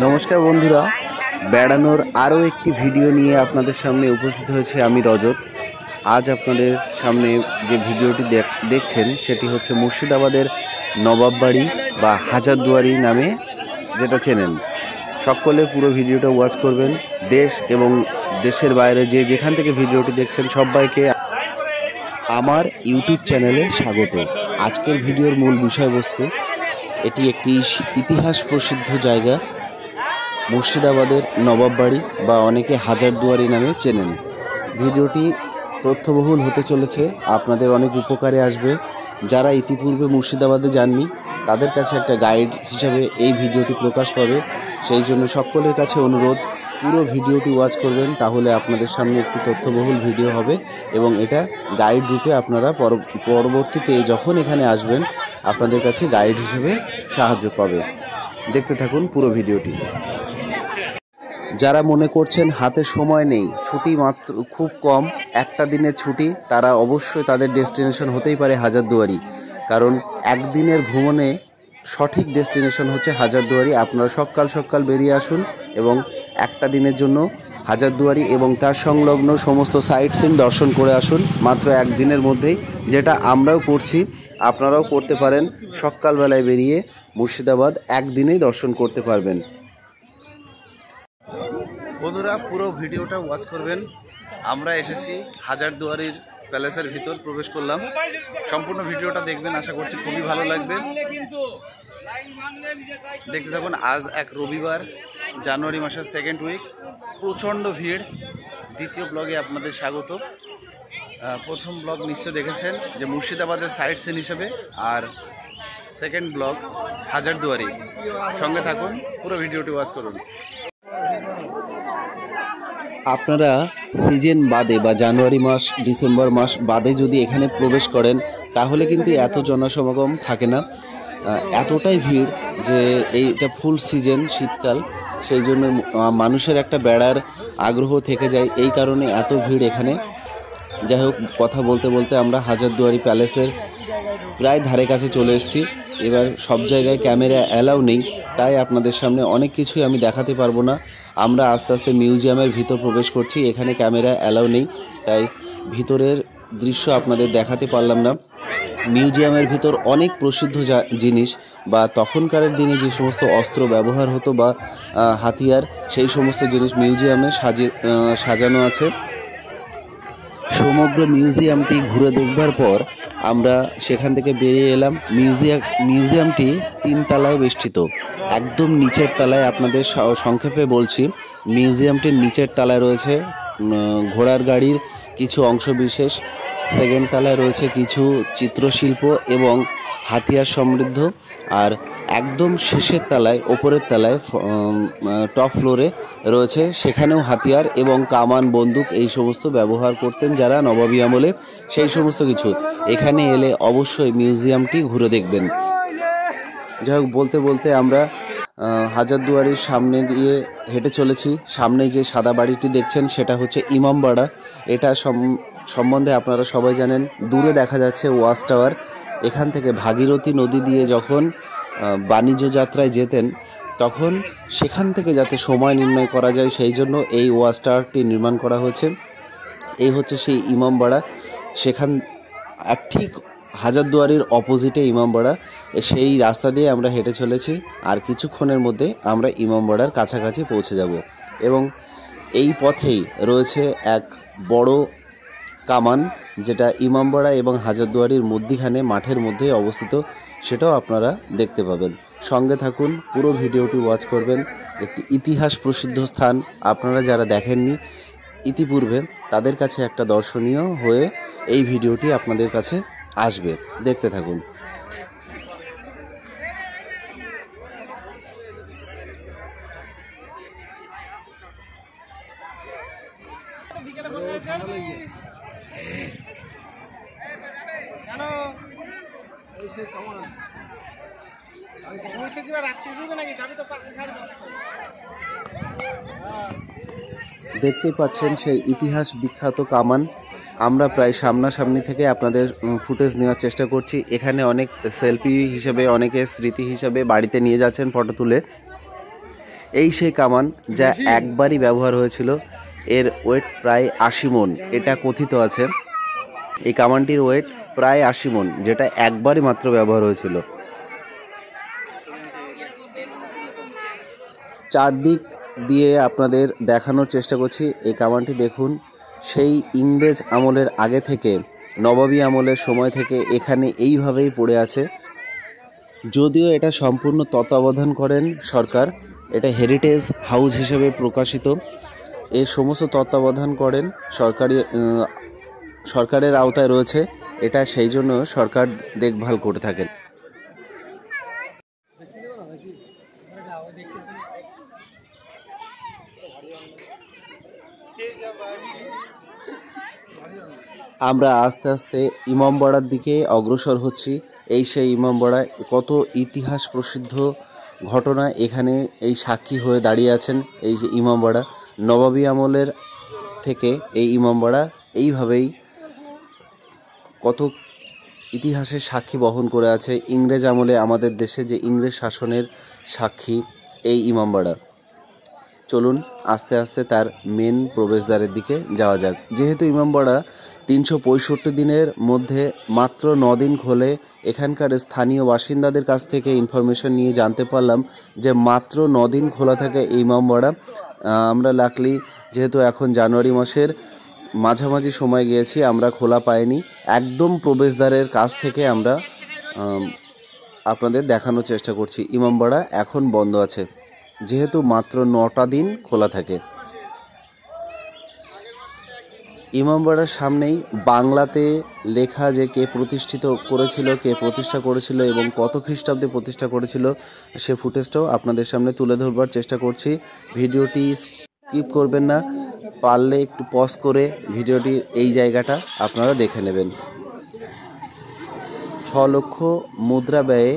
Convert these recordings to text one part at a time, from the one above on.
নমস্কার বন্ধুরা, বেড়ানোর আরও একটি ভিডিও নিয়ে আপনাদের সামনে উপস্থিত হয়েছে আমি রজত। আজ আপনাদের সামনে যে ভিডিওটি দেখছেন সেটি হচ্ছে মুর্শিদাবাদের নবাববাড়ি বা হাজারদুয়ারি নামে যেটা চেনেন। সকলে পুরো ভিডিওটা ওয়াচ করবেন। দেশ এবং দেশের বাইরে যেখান থেকে ভিডিওটি দেখছেন সবাইকে আমার ইউটিউব চ্যানেলে স্বাগত। আজকের ভিডিওর মূল বিষয়বস্তু, এটি একটি ইতিহাস প্রসিদ্ধ জায়গা, মুর্শিদাবাদের নবাববাড়ি বা অনেকে হাজারদুয়ারি নামে চেনেন। ভিডিওটি তথ্যবহুল হতে চলেছে, আপনাদের অনেক উপকারে আসবে। যারা ইতিপূর্বে মুর্শিদাবাদে যাননি তাদের কাছে একটা গাইড হিসাবে এই ভিডিওটি প্রকাশ পাবে। সেই জন্য সকলের কাছে অনুরোধ, পুরো ভিডিওটি ওয়াচ করবেন, তাহলে আপনাদের সামনে একটি তথ্যবহুল ভিডিও হবে এবং এটা গাইড রূপে আপনারা পরবর্তীতে যখন এখানে আসবেন আপনাদের কাছে গাইড হিসেবে সাহায্য পাবে। দেখতে থাকুন পুরো ভিডিওটি। যারা মনে করছেন হাতে সময় নেই, ছুটি মাত্র খুব কম, একটা দিনের ছুটি, তারা অবশ্যই তাদের ডেস্টিনেশন হতেই পারে হাজারদুয়ারি। কারণ একদিনের ভ্রমণে সঠিক ডেস্টিনেশন হচ্ছে হাজারদুয়ারি। আপনারা সকাল বেরিয়ে আসুন এবং একটা দিনের জন্য হাজারদুয়ারি এবং তার সংলগ্ন সমস্ত সাইট সিন দর্শন করে আসুন মাত্র একদিনের মধ্যেই, যেটা আমরাও করছি। আপনারাও করতে পারেন। সকালবেলায় বেরিয়ে মুর্শিদাবাদ একদিনেই দর্শন করতে পারবেন। বন্ধুরা, পুরো ভিডিওটা ওয়াচ করবেন। আমরা এসেছি হাজারদুয়ারির প্যালেসের ভিতর, প্রবেশ করলাম। সম্পূর্ণ ভিডিওটা দেখবেন, আশা করছি খুবই ভালো লাগবে। দেখতে থাকুন। আজ এক রবিবার, জানুয়ারি মাসের সেকেন্ড উইক, প্রচণ্ড ভিড়। দ্বিতীয় ব্লগে আপনাদের স্বাগত। প্রথম ব্লগ নিশ্চয় দেখেছেন যে মুর্শিদাবাদের সাইট সিন হিসেবে, আর সেকেন্ড ব্লগ হাজারদুয়ারি। সঙ্গে থাকুন, পুরো ভিডিওটি ওয়াচ করুন। আপনারা সিজন বাদে বা জানুয়ারি মাস, ডিসেম্বর মাস বাদে যদি এখানে প্রবেশ করেন তাহলে কিন্তু এত জনসমাগম থাকে না। এতটাই ভিড় যে এইটা ফুল সিজন, শীতকাল, সেই জন্য মানুষের একটা বেড়ার আগ্রহ থেকে যায়, এই কারণে এত ভিড় এখানে। যাই হোক, কথা বলতে বলতে আমরা হাজারদুয়ারি প্যালেসের প্রায় ধারে কাছে চলে এসেছি। এবার সব জায়গায় ক্যামেরা অ্যালাউ নেই, তাই আপনাদের সামনে অনেক কিছুই আমি দেখাতে পারবো না। আমরা আস্তে আস্তে মিউজিয়ামের ভিতর প্রবেশ করছি, এখানে ক্যামেরা অ্যালাউ নেই, তাই ভিতরের দৃশ্য আপনাদের দেখাতে পারলাম না। মিউজিয়ামের ভিতর অনেক প্রসিদ্ধ জিনিস বা তখনকারের দিনে যে সমস্ত অস্ত্র ব্যবহার হতো বা হাতিয়ার, সেই সমস্ত জিনিস মিউজিয়ামে সাজানো আছে। সমগ্র মিউজিয়ামটি ঘুরে দেখবার পর আমরা সেখান থেকে বেরিয়ে এলাম। মিউজিয়ামটি 3 তলায় বেষ্টিত। একদম নিচের তলায়, আপনাদের সংক্ষেপে বলছি, মিউজিয়ামটির নিচের তলায় রয়েছে ঘোড়ার গাড়ির কিছু অংশবিশেষ, সেকেন্ড তলায় রয়েছে কিছু চিত্রশিল্প এবং হাতিয়ার সমৃদ্ধ, আর একদম শেষের তলায়, ওপরের তলায় টপ ফ্লোরে রয়েছে, সেখানেও হাতিয়ার এবং কামান, বন্দুক এই সমস্ত ব্যবহার করতেন যারা নবাবী আমলে, সেই সমস্ত কিছু। এখানে এলে অবশ্যই মিউজিয়ামটি ঘুরে দেখবেন। যাই হোক, বলতে বলতে আমরা হাজারদুয়ারির সামনে দিয়ে হেঁটে চলেছি। সামনে যে সাদা বাড়িটি দেখছেন সেটা হচ্ছে ইমামবাড়া। এটা সম্বন্ধে আপনারা সবাই জানেন। দূরে দেখা যাচ্ছে ওয়াচ টাওয়ার। এখান থেকে ভাগীরথী নদী দিয়ে যখন বাণিজ্য যাত্রায় যেতেন তখন সেখান থেকে যাতে সময় নির্ণয় করা যায় সেই জন্য এই ওয়াচ টাওয়ারটি নির্মাণ করা হয়েছে। এই হচ্ছে সেই ইমামবাড়া। সেখান ঠিক হাজারদুয়ারির অপোজিটে ইমামবাড়া। সেই রাস্তা দিয়ে আমরা হেঁটে চলেছি, আর কিছুক্ষণের মধ্যে আমরা ইমামবাড়ার কাছাকাছি পৌঁছে যাব। এবং এই পথেই রয়েছে এক বড় কামান, যেটা ইমামবাড়া এবং হাজারদুয়ারির মধ্যিখানে মাঠের মধ্যে অবস্থিত, সেটাও আপনারা দেখতে পাবেন। সঙ্গে থাকুন, পুরো ভিডিওটি ওয়াচ করবেন। একটি ইতিহাস প্রসিদ্ধ স্থান, আপনারা যারা দেখেননি ইতিপূর্বে তাদের কাছে একটা দর্শনীয় হয়ে এই ভিডিওটি আপনাদের কাছে আসবে। দেখতে থাকুন। দেখতেই পাচ্ছেন সেই ইতিহাস বিখ্যাত কামান। আমরা প্রায় সামনাসামনি থেকে আপনাদের ফুটেজ নেওয়ার চেষ্টা করছি। এখানে অনেক সেলফি হিসেবে, অনেকে স্মৃতি হিসেবে বাড়িতে নিয়ে যাচ্ছেন ফটো তুলে। এই সেই কামান যা একবারই ব্যবহার হয়েছিল। এর ওয়েট প্রায় 80 মণ, এটা কথিত আছে। এই কামানটির ওয়েট প্রায় 80 মণ, যেটা একবারই মাত্র ব্যবহার হয়েছিল। চারদিক দিয়ে আপনাদের দেখানোর চেষ্টা করছি। এই কামানটি দেখুন, সেই ইংরেজ আমলের আগে থেকে, নবাবী আমলের সময় থেকে এখানে এইভাবেই পড়ে আছে। যদিও এটা সম্পূর্ণ তত্ত্বাবধান করেন সরকার, এটা হেরিটেজ হাউস হিসেবে প্রকাশিত। এই সমস্ত তত্ত্বাবধান করেন সরকারের আওতায় রয়েছে এটা, সেই জন্য সরকার দেখভাল করে থাকেন। আমরা আস্তে আস্তে ইমামবাড়ার দিকে অগ্রসর হচ্ছি। এই সেই ইমামবাড়া, কত ইতিহাস প্রসিদ্ধ ঘটনা এখানে এই সাক্ষী হয়ে দাঁড়িয়ে আছেন। এই যে ইমামবাড়া, নবাবী আমলের থেকে এই ইমামবাড়া এইভাবেই কত ইতিহাসের সাক্ষী বহন করে আছে। ইংরেজ আমলে আমাদের দেশে যে ইংরেজ শাসনের সাক্ষী এই ইমামবাড়া। চলুন আস্তে আস্তে তার মেন প্রবেশদ্বারের দিকে যাওয়া যাক। যেহেতু ইমামবাড়া 365 দিনের মধ্যে মাত্র 9 দিন খোলে, এখানকার স্থানীয় বাসিন্দাদের কাছ থেকে ইনফরমেশন নিয়ে জানতে পারলাম যে মাত্র 9 দিন খোলা থাকে এই ইমামবাড়া। আমরা লাকলি যেহেতু এখন জানুয়ারি মাসের মাঝামাঝি সময় গিয়েছি, আমরা খোলা পাইনি। একদম প্রবেশদ্বারের কাছ থেকে আমরা আপনাদের দেখানোর চেষ্টা করছি। ইমামবাড়া এখন বন্ধ আছে, যেহেতু মাত্র 9টা দিন খোলা থাকে। ইমামবাড়ার সামনেই বাংলাতে লেখা যে কে প্রতিষ্ঠা করেছিল এবং কত খ্রিস্টাব্দে প্রতিষ্ঠা করেছিল, সে ফুটেজটাও আপনাদের সামনে তুলে ধরবার চেষ্টা করছি। ভিডিওটি স্কিপ করবেন না, পারলে একটু পজ করে ভিডিওটির এই জায়গাটা আপনারা দেখে নেবেন। 6 লক্ষ মুদ্রা ব্যয়ে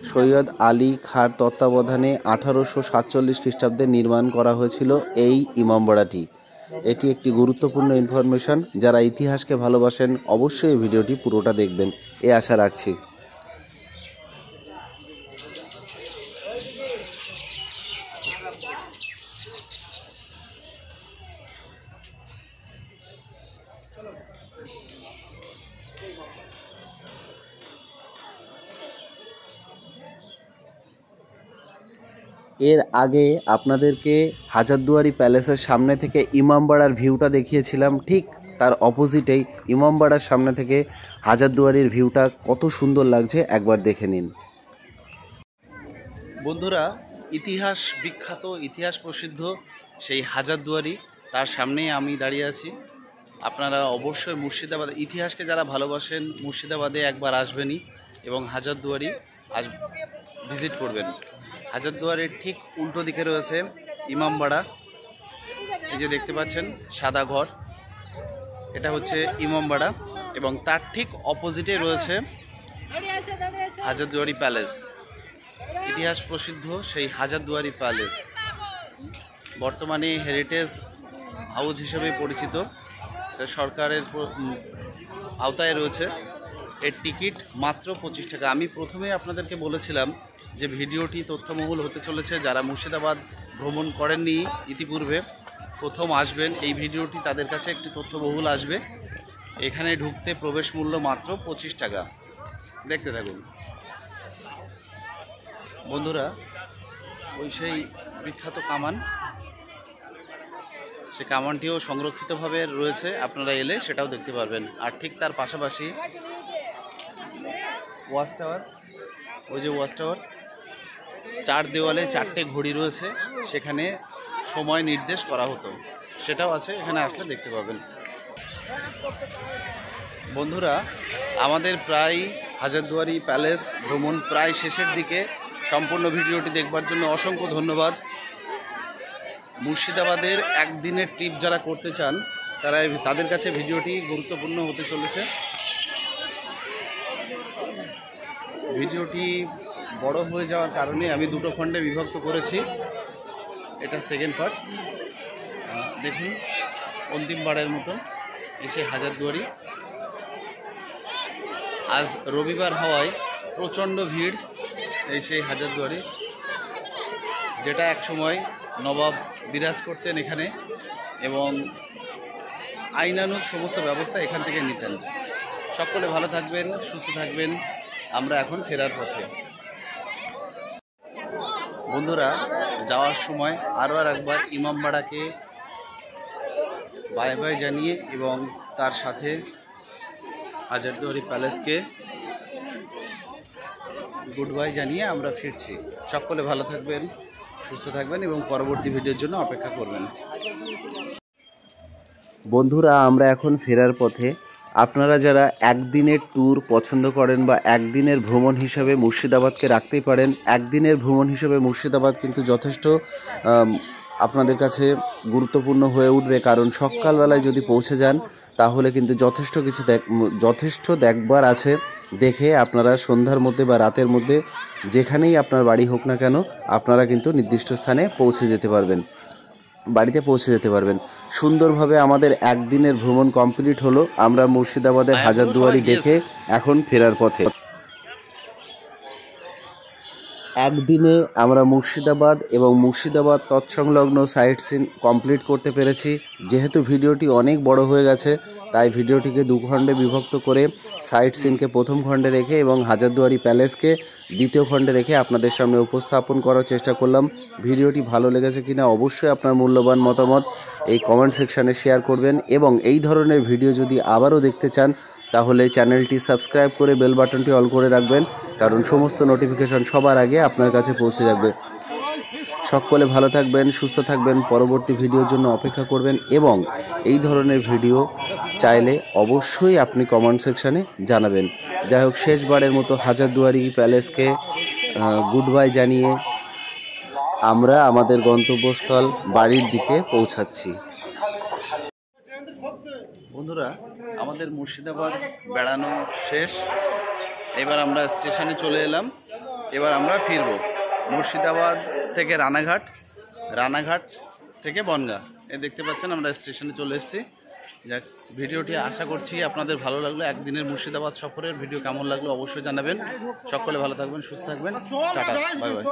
সৈয়দ আলী খাঁর তত্ত্বাবধানে 1847 খ্রিস্টাব্দে নির্মাণ করা হয়েছিল এই ইমামবাড়াটি। এটি একটি গুরুত্বপূর্ণ ইনফরমেশন। যারা ইতিহাসকে ভালোবাসেন অবশ্যই এই ভিডিওটি পুরোটা দেখবেন, এ আশা রাখছি। এর আগে আপনাদেরকে হাজারদুয়ারি প্যালেসের সামনে থেকে ইমামবাড়ার ভিউটা দেখিয়েছিলাম। ঠিক তার অপোজিটেই ইমামবাড়ার সামনে থেকে হাজারদুয়ারির ভিউটা কত সুন্দর লাগছে একবার দেখে নিন। বন্ধুরা, বিখ্যাত ইতিহাস প্রসিদ্ধ সেই হাজারদুয়ারি, তার সামনেই আমি দাঁড়িয়ে আছি। আপনারা অবশ্যই মুর্শিদাবাদ ইতিহাসকে যারা ভালোবাসেন মুর্শিদাবাদে একবার আসবেনই এবং হাজারদুয়ারি ভিজিট করবেন। হাজারদুয়ারির ঠিক উল্টো দিকে রয়েছে ইমামবাড়া। এই যে দেখতে পাচ্ছেন সাদা ঘর, এটা হচ্ছে ইমামবাড়া এবং তার ঠিক অপোজিটে রয়েছে হাজারদুয়ারি প্যালেস। ইতিহাস প্রসিদ্ধ সেই হাজারদুয়ারি প্যালেস বর্তমানে হেরিটেজ হাউস হিসেবে পরিচিত, সরকারের আওতায় রয়েছে। এর টিকিট মাত্র 25 টাকা। আমি প্রথমে আপনাদেরকে বলেছিলাম যে ভিডিওটি তথ্যবহুল হতে চলেছে। যারা মুর্শিদাবাদ ভ্রমণ করেননি ইতিপূর্বে, প্রথম আসবেন, এই ভিডিওটি তাদের কাছে একটি তথ্যবহুল আসবে। এখানে ঢুকতে প্রবেশ মূল্য মাত্র 25 টাকা। দেখতে থাকুন বন্ধুরা। ওই সেই বিখ্যাত কামান, সে কামানটিও সংরক্ষিতভাবে রয়েছে, আপনারা এলে সেটাও দেখতে পারবেন। আর ঠিক তার পাশাপাশি ওয়াচ টাওয়ার, ওই যে ওয়াচ টাওয়ার, 4 দেওয়ালে 4টে ঘড়ি রয়েছে, সেখানে সময় নির্দেশ করা হতো, সেটাও আছে, এখানে আসলে দেখতে পাবেন। বন্ধুরা, আমাদের প্রায় হাজারদুয়ারি প্যালেস ভ্রমণ প্রায় শেষের দিকে। সম্পূর্ণ ভিডিওটি দেখবার জন্য অসংখ্য ধন্যবাদ। মুর্শিদাবাদের একদিনের ট্রিপ যারা করতে চান তাদের কাছে ভিডিওটি গুরুত্বপূর্ণ হতে চলেছে। ভিডিওটি বড় হয়ে যাওয়ার কারণে আমি 2টো খণ্ডে বিভক্ত করেছি। এটা সেকেন্ড পার্ট। দেখুন অন্তিমবারের মতো এসে হাজারদুয়ারি। আজ রবিবার হওয়ায় প্রচণ্ড ভিড় এই সেই হাজারদুয়ারি, যেটা এক সময় নবাব বিরাজ করতেন এখানে এবং আইনানুগ সমস্ত ব্যবস্থা এখান থেকে নিতেন। সকলে ভালো থাকবেন, সুস্থ থাকবেন। আমরা এখন ফেরার পথে। বন্ধুরা, যাওয়ার সময় আরও একবার ইমামবাড়াকে বাই বাই জানিয়ে এবং তার সাথে হাজারদুয়ারি প্যালেসকে গুড বাই জানিয়ে আমরা ফিরছি। সকলে ভালো থাকবেন, সুস্থ থাকবেন এবং পরবর্তী ভিডিওর জন্য অপেক্ষা করবেন। বন্ধুরা, আমরা এখন ফেরার পথে। আপনারা যারা একদিনের ট্যুর পছন্দ করেন বা একদিনের ভ্রমণ হিসাবে মুর্শিদাবাদকে রাখতেই পারেন, একদিনের ভ্রমণ হিসেবে মুর্শিদাবাদ কিন্তু যথেষ্ট আপনাদের কাছে গুরুত্বপূর্ণ হয়ে উঠবে। কারণ সকালবেলায় যদি পৌঁছে যান তাহলে কিন্তু যথেষ্ট দেখবার আছে। দেখে আপনারা সন্ধ্যার মধ্যে বা রাতের মধ্যে যেখানেই আপনার বাড়ি হোক না কেন আপনারা কিন্তু নির্দিষ্ট স্থানে বাড়িতে পৌঁছে যেতে পারবেন। সুন্দরভাবে আমাদের একদিনের ভ্রমণ কমপ্লিট হলো। আমরা মুর্শিদাবাদের হাজারদুয়ারি দেখে এখন ফেরার পথে। একদিনে আমরা মুর্শিদাবাদ এবং মুর্শিদাবাদ তৎসংলগ্ন সাইট সিন কমপ্লিট করতে পেরেছি। যেহেতু ভিডিওটি অনেক বড় হয়ে গেছে তাই ভিডিওটিকে 2 খণ্ডে বিভক্ত করে সাইট সিনকে প্রথম খণ্ডে রেখে এবং হাজারদুয়ারি প্যালেসকে দ্বিতীয় খণ্ডে রেখে আপনাদের সামনে উপস্থাপন করার চেষ্টা করলাম। ভিডিওটি ভালো লেগেছে কিনা অবশ্যই আপনার মূল্যবান মতামত এই কমেন্ট সেকশানে শেয়ার করবেন এবং এই ধরনের ভিডিও যদি আবারও দেখতে চান তাহলে চ্যানেলটি সাবস্ক্রাইব করে বেল বাটনটি অল করে রাখবেন, কারণ সমস্ত নোটিফিকেশন সবার আগে আপনার কাছে পৌঁছে যাবে। সকলে ভালো থাকবেন, সুস্থ থাকবেন, পরবর্তী ভিডিওর জন্য অপেক্ষা করবেন এবং এই ধরনের ভিডিও চাইলে অবশ্যই আপনি কমেন্ট সেকশানে জানাবেন। যাই হোক, শেষবারের মতো হাজারদুয়ারি প্যালেসকে গুড বাই জানিয়ে আমরা আমাদের গন্তব্যস্থল বাড়ির দিকে পৌঁছাচ্ছি। বন্ধুরা, আমাদের মুর্শিদাবাদ বেড়ানো শেষ। এবার আমরা স্টেশনে চলে এলাম। এবার আমরা ফিরব মুর্শিদাবাদ থেকে রানাঘাট থেকে বনগাঁ। দেখতে পাচ্ছেন আমরা স্টেশনে চলে এসেছি। যাক, ভিডিওটি আশা করছি আপনাদের ভালো লাগলো। একদিনের মুর্শিদাবাদ সফরের ভিডিও কেমন লাগলো অবশ্যই জানাবেন। সকলে ভালো থাকবেন, সুস্থ থাকবেন। Tata, bye bye.